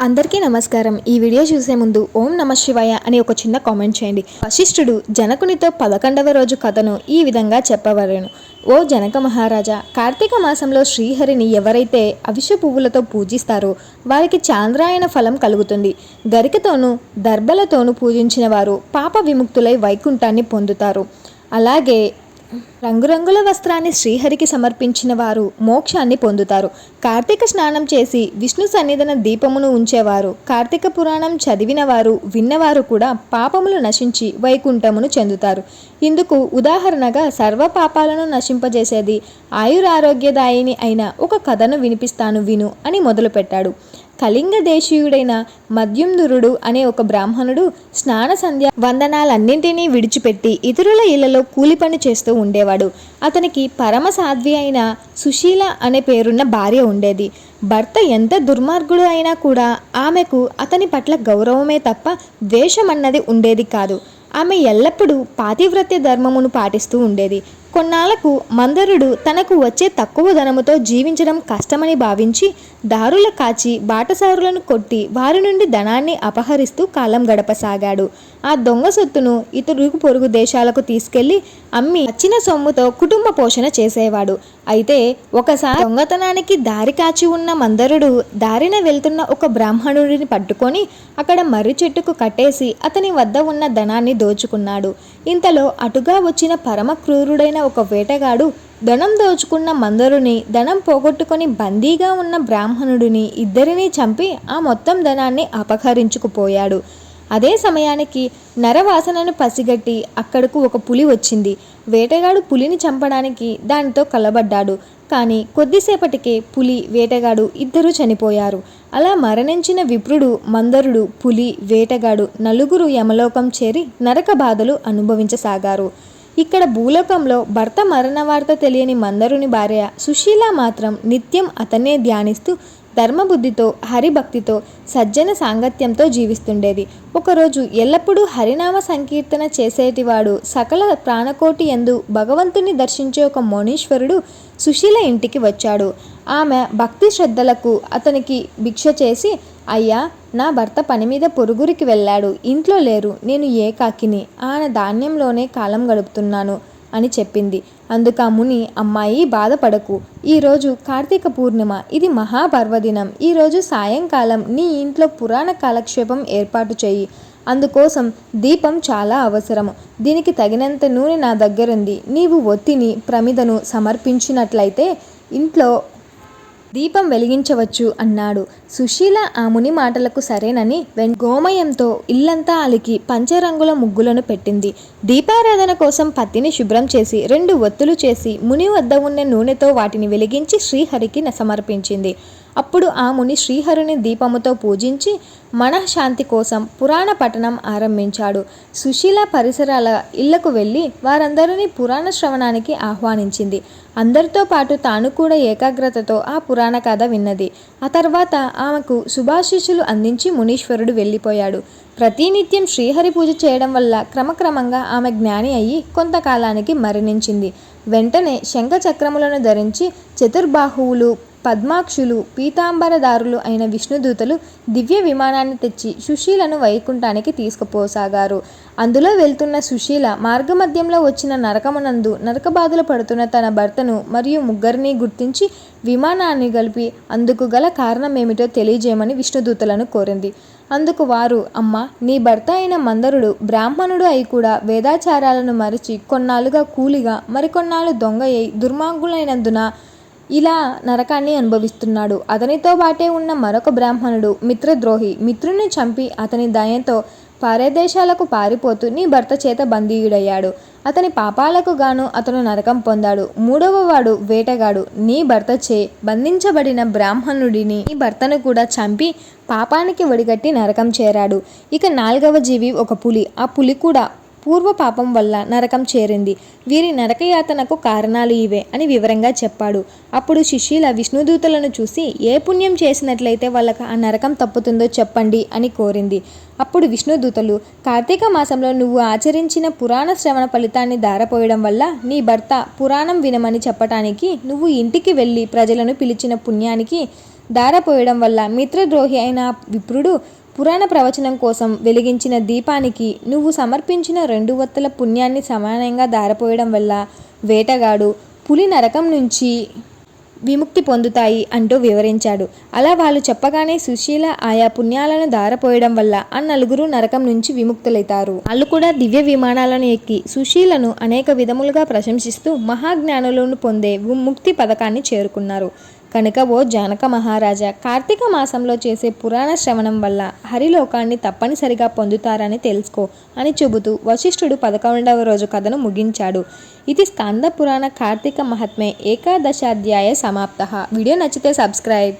అందరికీ నమస్కారం. ఈ వీడియో చూసే ముందు ఓం నమ శివాయ అని ఒక చిన్న కామెంట్ చేయండి. వశిష్ఠుడు జనకునితో 11వ రోజు కథను ఈ విధంగా చెప్పవలెను. ఓ జనక మహారాజా, కార్తీక మాసంలో శ్రీహరిని ఎవరైతే అవిష పువ్వులతో పూజిస్తారో వారికి చాంద్రాయణ ఫలం కలుగుతుంది. గరికతోనూ దర్భలతోనూ పూజించిన వారు పాప విముక్తులై వైకుంఠాన్ని పొందుతారు. అలాగే రంగురంగుల వస్త్రాన్ని శ్రీహరికి సమర్పించిన వారు మోక్షాన్ని పొందుతారు. కార్తీక స్నానం చేసి విష్ణు సన్నిధిన దీపమును ఉంచేవారు, కార్తీక పురాణం చదివిన వారు విన్నవారు కూడా పాపములు నశించి వైకుంఠమును చెందుతారు. ఇందుకు ఉదాహరణగా సర్వ పాపాలను నశింపజేసేది ఆయురారోగ్యదాయిని అయిన ఒక కథను వినిపిస్తాను విను అని మొదలుపెట్టాడు. కళింగ దేశీయుడైన మద్యుంధరుడు అనే ఒక బ్రాహ్మణుడు స్నాన సంధ్య వందనాలన్నింటినీ విడిచిపెట్టి ఇతరుల ఇళ్లలో కూలి పని చేస్తూ ఉండేవాడు. అతనికి పరమ సాధ్వి అయిన సుశీల అనే పేరున్న భార్య ఉండేది. భర్త ఎంత దుర్మార్గుడు అయినా కూడా ఆమెకు అతని పట్ల గౌరవమే తప్ప ద్వేషమన్నది ఉండేది కాదు. ఆమె ఎల్లప్పుడూ పాతివ్రత్య ధర్మమును పాటిస్తూ ఉండేది. కొన్నాళ్లకు మందరుడు తనకు వచ్చే తక్కువ ధనముతో జీవించడం కష్టమని భావించి దారుల కాచి బాటసారులను కొట్టి వారి నుండి ధనాన్ని అపహరిస్తూ కాలం గడపసాగాడు. ఆ దొంగ సొత్తును ఇతరులకు పొరుగు దేశాలకు తీసుకెళ్లి అమ్మి వచ్చిన సొమ్ముతో కుటుంబ పోషణ చేసేవాడు. అయితే ఒకసారి దొంగతనానికి దారి కాచి ఉన్న మందరుడు దారిన వెళ్తున్న ఒక బ్రాహ్మణుడిని పట్టుకొని అక్కడ మర్రి చెట్టుకు కట్టేసి అతని వద్ద ఉన్న ధనాన్ని దోచుకున్నాడు. ఇంతలో అటుగా వచ్చిన పరమ క్రూరుడైన ఒక వేటగాడు ధనం దోచుకున్న మందరుని, ధనం పోగొట్టుకొని బందీగా ఉన్న బ్రాహ్మణుడిని ఇద్దరినీ చంపి ఆ మొత్తం ధనాన్ని అపహరించుకుపోయాడు. అదే సమయానికి నరవాసనను పసిగట్టి అక్కడకు ఒక పులి వచ్చింది. వేటగాడు పులిని చంపడానికి దానితో కలబడ్డాడు. కానీ కొద్దిసేపటికే పులి, వేటగాడు ఇద్దరూ చనిపోయారు. అలా మరణించిన విప్రుడు, మందరుడు, పులి, వేటగాడు నలుగురు యమలోకం చేరి నరక బాధలు అనుభవించసాగారు. ఇక్కడ భూలోకంలో భర్త మరణ వార్త తెలియని మందరుని భార్య సుశీల మాత్రం నిత్యం అతన్నే ధ్యానిస్తూ ధర్మబుద్ధితో, హరిభక్తితో, సజ్జన సాంగత్యంతో జీవిస్తుండేది. ఒకరోజు ఎల్లప్పుడూ హరినామ సంకీర్తన చేసేటివాడు సకల ప్రాణకోటి యందు భగవంతుని దర్శించే ఒక మౌనీశ్వరుడు సుశీల ఇంటికి వచ్చాడు. ఆమె భక్తి శ్రద్ధలకు అతనికి భిక్ష చేసి, అయ్యా, నా భర్త పని మీద పొరుగురికి వెళ్ళాడు, ఇంట్లో లేరు, నేను ఏకాకిని, ఆయన ధాన్యంలోనే కాలం గడుపుతున్నాను అని చెప్పింది. అందుకు ఆ ముని, అమ్మాయి బాధపడకు, ఈరోజు కార్తీక పూర్ణిమ, ఇది మహాపర్వదినం. ఈరోజు సాయంకాలం నీ ఇంట్లో పురాణ కాలక్షేపం ఏర్పాటు చేయి. అందుకోసం దీపం చాలా అవసరము. దీనికి తగినంత నూనె నా దగ్గరుంది. నీవు ఒత్తిని, ప్రమిదను సమర్పించినట్లయితే ఇంట్లో దీపం వెలిగించవచ్చు అన్నాడు. సుశీల ఆ ముని మాటలకు సరేనని గోమయంతో ఇల్లంతా అలికి పంచరంగుల ముగ్గులను పెట్టింది. దీపారాధన కోసం పత్తిని శుభ్రం చేసి 2 ఒత్తులు చేసి ముని వద్ద ఉన్న నూనెతో వాటిని వెలిగించి శ్రీహరికి సమర్పించింది. అప్పుడు ఆ ముని శ్రీహరిని దీపముతో పూజించి మనఃశాంతి కోసం పురాణ పఠనం ఆరంభించాడు. సుశీల పరిసరాల ఇళ్లకు వెళ్ళి వారందరినీ పురాణ శ్రవణానికి ఆహ్వానించింది. అందరితో పాటు తాను కూడా ఏకాగ్రతతో ఆ పురాణ కథ విన్నది. ఆ తర్వాత ఆమెకు శుభాశీస్సులు అందించి మునీశ్వరుడు వెళ్ళిపోయాడు. ప్రతినిత్యం శ్రీహరి పూజ చేయడం వల్ల క్రమక్రమంగా ఆమె జ్ఞాని అయ్యి కొంతకాలానికి మరణించింది. వెంటనే శంఖ చక్రములను ధరించి చతుర్బాహువులు, పద్మాక్షులు, పీతాంబరదారులు అయిన విష్ణుదూతలు దివ్య విమానాన్ని తెచ్చి సుశీలను వైకుంఠానికి తీసుకుపోసాగారు. అందులో వెళ్తున్న సుశీల మార్గమధ్యంలో వచ్చిన నరకమునందు నరకబాధలు పడుతున్న తన భర్తను మరియు ముగ్గురిని గుర్తించి విమానాన్ని కలిపి అందుకు గల కారణమేమిటో తెలియజేయమని విష్ణుదూతలను కోరింది. అందుకు వారు, అమ్మ, నీ భర్త అయిన మందరుడు బ్రాహ్మణుడు అయి కూడా వేదాచారాలను మరిచి కొన్నాళ్ళుగా కూలిగా, మరికొన్నాళ్ళు దొంగ అయి దుర్మార్గులైనందున ఇలా నరకాన్ని అనుభవిస్తున్నాడు. అతనితో బాటే ఉన్న మరొక బ్రాహ్మణుడు మిత్రద్రోహి, మిత్రుని చంపి అతని దయతో పరదేశాలకు పారిపోతూ నీ భర్త చేత బందీయుడయ్యాడు. అతని పాపాలకు గాను అతను నరకం పొందాడు. 3వ వాడు వేటగాడు, నీ భర్త చే బంధించబడిన బ్రాహ్మణుడిని, నీ భర్తను కూడా చంపి పాపానికి ఒడిగట్టి నరకం చేరాడు. ఇక 4వ జీవి ఒక పులి. ఆ పులి కూడా పూర్వ పాపం వల్ల నరకం చేరింది. వీరి నరకయాతనకు కారణాలు ఇవే అని వివరంగా చెప్పాడు. అప్పుడు సుశీల విష్ణుదూతలను చూసి ఏ పుణ్యం చేసినట్లయితే వాళ్ళకి ఆ నరకం తప్పుతుందో చెప్పండి అని కోరింది. అప్పుడు విష్ణుదూతలు, కార్తీక మాసంలో నువ్వు ఆచరించిన పురాణ శ్రవణ ఫలితాన్ని ధారపోయడం వల్ల నీ భర్త పురాణం వినమని చెప్పటానికి నువ్వు ఇంటికి వెళ్ళి ప్రజలను పిలిచిన పుణ్యానికి ధారపోయడం వల్ల మిత్రద్రోహి అయిన విప్రుడు పురాణ ప్రవచనం కోసం వెలిగించిన దీపానికి నువ్వు సమర్పించిన 2 వత్తుల పుణ్యాన్ని సమానంగా ధారపోయడం వల్ల వేటగాడు పులి నరకం నుంచి విముక్తి పొందుతాయి అంటూ వివరించాడు. అలా వాళ్ళు చెప్పగానే సుశీల ఆయా పుణ్యాలను ధారపోయడం వల్ల ఆ నలుగురు నరకం నుంచి విముక్తులైతారు. వాళ్ళు కూడా దివ్య విమానాలను ఎక్కి సుశీలను అనేక విధములుగా ప్రశంసిస్తూ మహాజ్ఞానులను పొందే ముక్తి పథకాన్ని చేరుకున్నారు. కనుక ఓ జనక మహారాజా, కార్తీక మాసంలో చేసే పురాణ శ్రవణం వల్ల హరిలోకాన్ని తప్పనిసరిగా పొందుతారని తెలుసుకో అని చెబుతూ వశిష్ఠుడు 11వ రోజు కథను ముగించాడు. ఇది స్కంద పురాణ కార్తీక మహాత్మ్యే ఏకాదశాధ్యాయ సమాప్తః. వీడియో నచ్చితే సబ్స్క్రైబ్.